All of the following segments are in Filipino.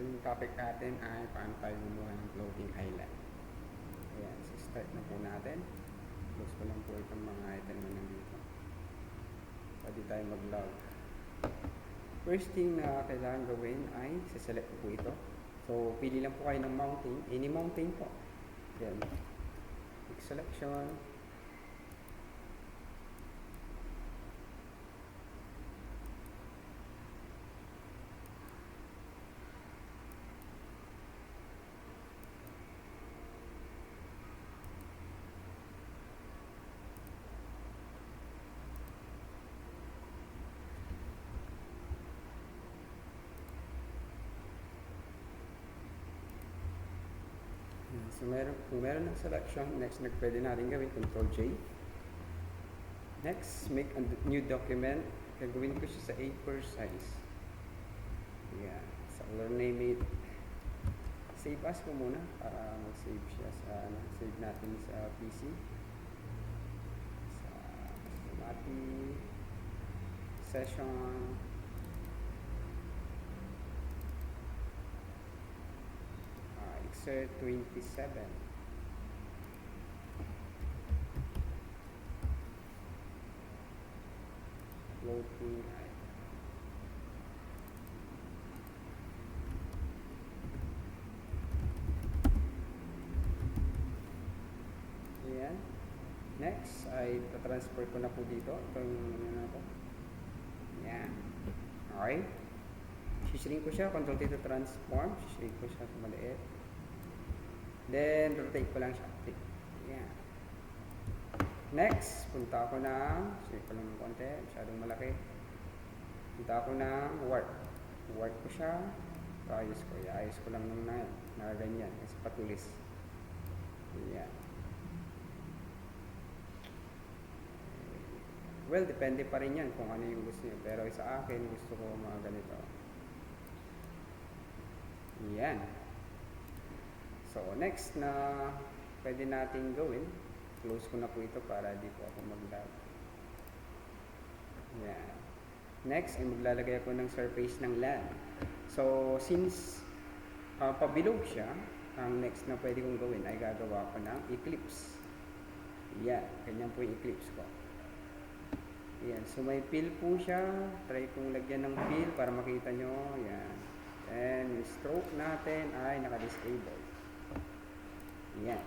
yung topic natin ay paano tayo gumawa ng floating island. Ayan, so start na po natin. Close ko lang po itong mga item na nandito. Pwede tayo mag-log. First thing na kailangan gawin ay siselect ko po ito. So, pili lang po kayo ng mountain. Any mountain po. Ayan. Click selection. So, kung meron ng selection, next na pwede natin gawin, Ctrl J. Next, make a new document. Gagawin ko siya sa A4 size. Ayan. So, we'll name it. Save as ko muna para mag-save siya sa, save natin sa PC. Sa Mati Session. Excerpt 27. Floating island. Ayan. Next ay transfer ko na po dito. Ito yung ano po. Ayan. Alright. Sishrink ko siya. Control T to transform. Sishrink ko siya sa maliit. Then, rotate ko lang siya. Click. Ayan. Next, punta ako ng, shrink ko lang ng konti, masyadong malaki. Punta ako ng warp. Warp ko siya. Ayos ko. Ayos ko lang nung na ganyan. Kasi patulis. Ayan. Well, depende pa rin yan kung ano yung gusto niyo. Pero sa akin, gusto ko mga ganito. Ayan. So, next na pwede natin gawin, close ko na po ito para di po ako mag-log. Ayan. Next, ay maglalagay ako ng surface ng land. So, since pabilog siya, ang next na pwede kong gawin ay gagawa ko ng eclipse. Ayan. Ganyan po yung eclipse ko. Ayan. So, may fill po siya. Try kong lagyan ng fill para makita nyo. Ayan. And yung stroke natin ay naka-disable. Ayan.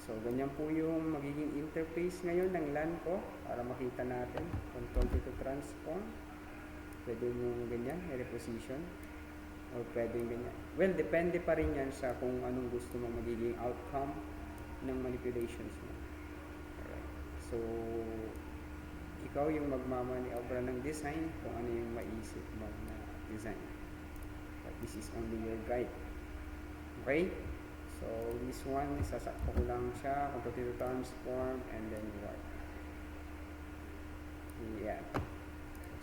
So, ganyan po yung magiging interface ngayon ng LAN ko para makita natin. Control to transform. Pwede mo ganyan, reposition. O pwede ganyan. Well, depende pa rin yan sa kung anong gusto mong magiging outcome ng manipulations mo. Alright. So, ikaw yung magmamaniobra ng design kung ano yung maisip mo na design. But this is only your guide. Okay? So, this one, sasakto ko lang siya, control to transform, and then warp. Yan.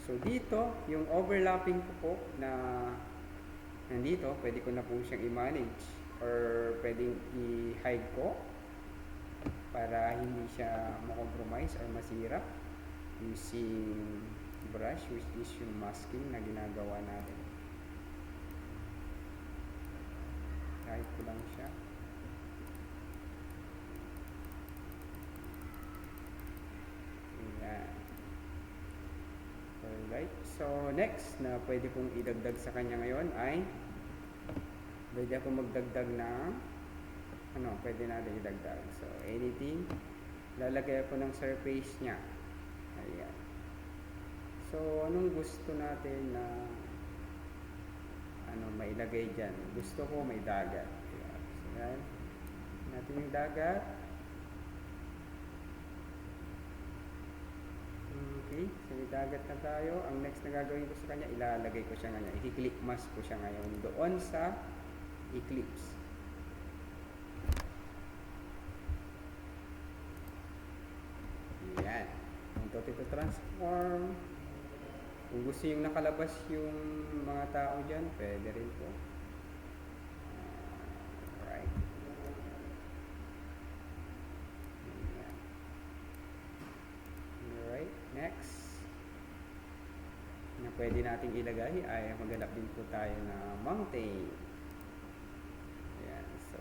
So, dito, yung overlapping ko po na nandito, pwede ko na po siyang i-manage or pwedeng i-hide ko para hindi siya ma-compromise or masira using brush, which is yung masking na ginagawa natin. Hide ko lang siya. Ayan. Alright. So, next na pwede kong idagdag sa kanya ngayon ay pwede ako magdagdag ng pwede natin idagdag. So, anything. Lalagay ako ng surface niya. Ayan. So, anong gusto natin na mailagay dyan? Gusto ko may dagat. Ayan. So, yan. Natin yung dagat. Okay. So, may dagat na tayo. Ang next na gagawin ko sa kanya, ilalagay ko siya ngayon. I-click mask ko siya ngayon doon sa eclipse. Ayan. Control to transform. Kung gusto yung nakalabas yung mga tao dyan, pwede rin po. Alright. Alright, next. Na pwede nating ilagay ay maghanap din po tayo na mountain. Ayan. So,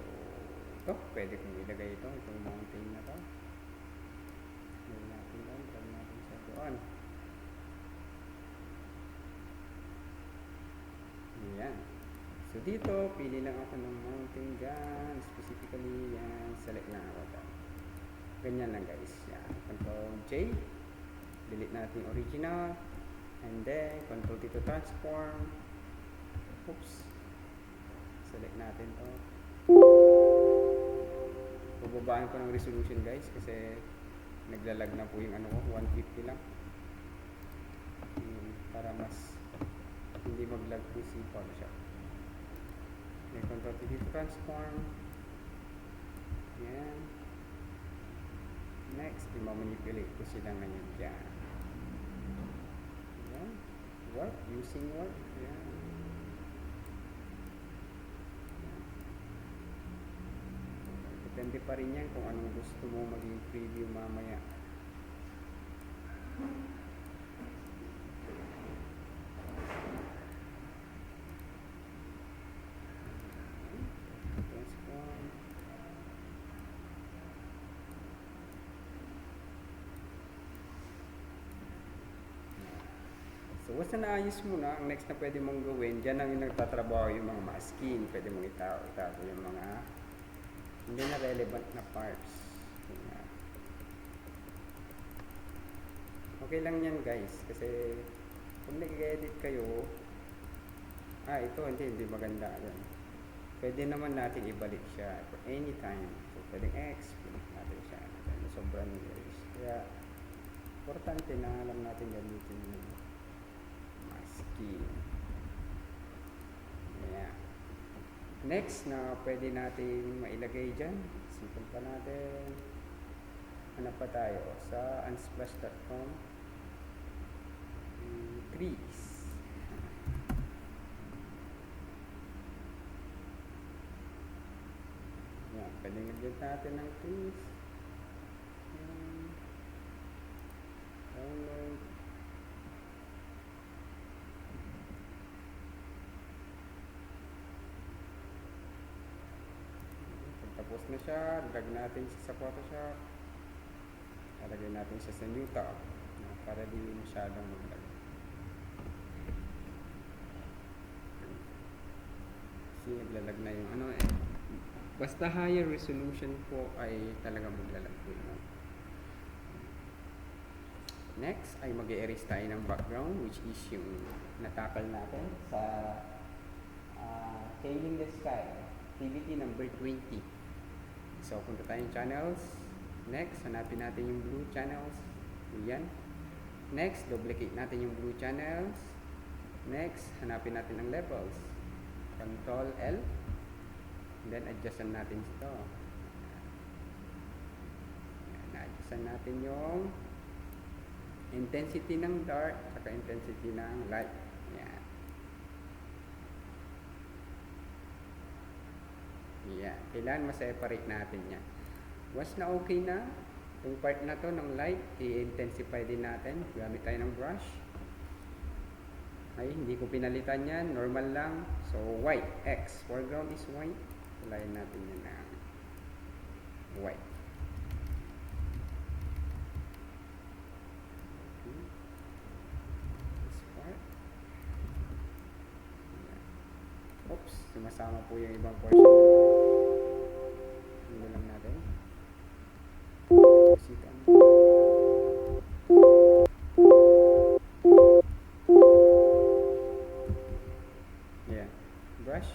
ito, pwede kong ilagay itong mountain na to. Lagyan natin doon, drag natin sa doon. Ayan. So, dito, pili lang ako ng mountain dyan. Specifically, yan, select lang ako dyan. Ganyan lang guys. Yan. Control J. Delete natin yung original. And then, Control T to transform. Oops. Select natin to. Bababaan ko ng resolution guys kasi naglalag na po yung ano ko, 150 lang. Para mas hindi mag-lag po si Photoshop. Then, Control T to transform. Yan. Next, i-manipulate ko sila ngayon dyan. Yan. Work, using work. Yan. Depende pa rin yan kung anong gusto mo maging preview mamaya. So, once na naayos mo na, ang next na pwede mong gawin, dyan lang yung nagtatrabaho yung mga masking. Pwede mong itago yung mga hindi na relevant na parts. Okay lang yan guys, kasi kung nag-edit kayo, ito hindi maganda yan. Pwede naman natin ibalik siya for anytime. So, pwedeng export natin siya. Sobrang guys. Kaya, importante na alam natin gamitin yung masking. Yeah. Next na pwede natin mailagay dyan, simple pa natin. Hanap pa tayo sa unsplash.com. Trees. Yan, pwede nag-get natin ng trees. Download. Tapos na siya, drag natin siya sa Photoshop. Lalagay natin siya sa new tab para di masyadong maglag. Kasi naglalag na yung ano eh. Basta higher resolution po ay talaga maglalag po yun. Next ay mag-erase tayo ng background, which is yung natakal natin sa Tailing the Sky, activity number 20. So, punta tayong channels. Next, hanapin natin yung blue channels. Yan. Next, duplicate natin yung blue channels. Next, hanapin natin ang levels. Control L. And then, adjustan natin ito. Na-adjustan natin yung intensity ng dark at intensity ng light. Yan. Yan. Kailangan ma-separate natin yan. Once na okay na, yung part na to ng light, i-intensify din natin. Gamit tayo ng brush. Ay, hindi ko pinalitan yan. Normal lang. So, white. X. Foreground is white. Kulayan natin yan na white. This part. Oops. Sumasama po yung ibang portion. Hindi lang natin. Sitan. Yeah. Brush.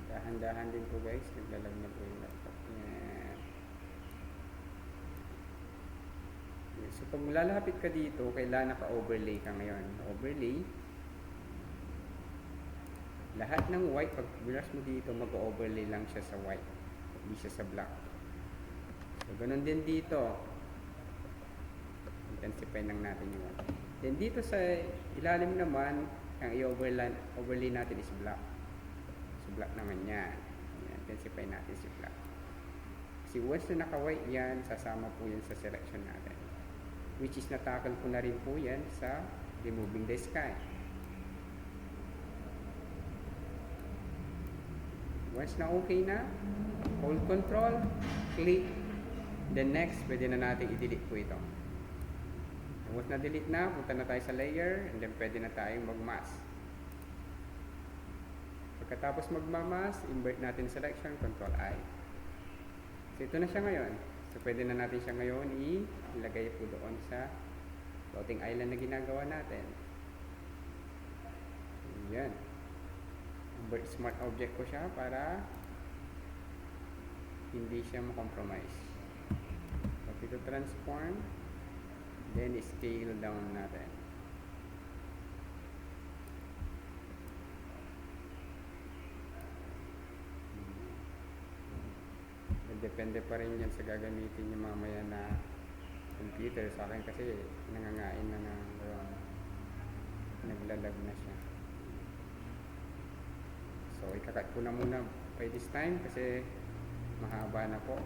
Dahan-dahan din po guys. Naglalag na po yung laptop. Yeah. Yeah. So pag lalapit ka dito, kailangan naka-overlay ka ngayon. Overlay. Lahat ng white, pag brush mo dito, mag-overlay lang siya sa white. Hindi siya sa black. So, ganun din dito. Intensify lang natin yung white. Then dito sa ilalim naman, ang i-overlay natin is black. So, black naman yan. Intensify natin si black. Kasi once na naka-white yan, sasama po yan sa selection natin. Which is natakal ko na rin po yan sa removing the sky. Once na okay na, hold control, click, then next, pwede na natin i-delete po ito. Once na delete na, punta na tayo sa layer, and then pwede na tayong mag-mask. Pagkatapos mag-mask, invert natin selection, control I. So ito na siya ngayon. So pwede na natin siya ngayon ilagay po doon sa floating island na ginagawa natin. Yan. Invert smart object ko siya para hindi siya ma-compromise. So ito transform, then scale down natin. Depende pa rin yan sa gagamitin nyo mamaya na computer. Sa akin kasi nangangain na naglalag na siya. So ikakat ko na muna by this time kasi mahaba na po.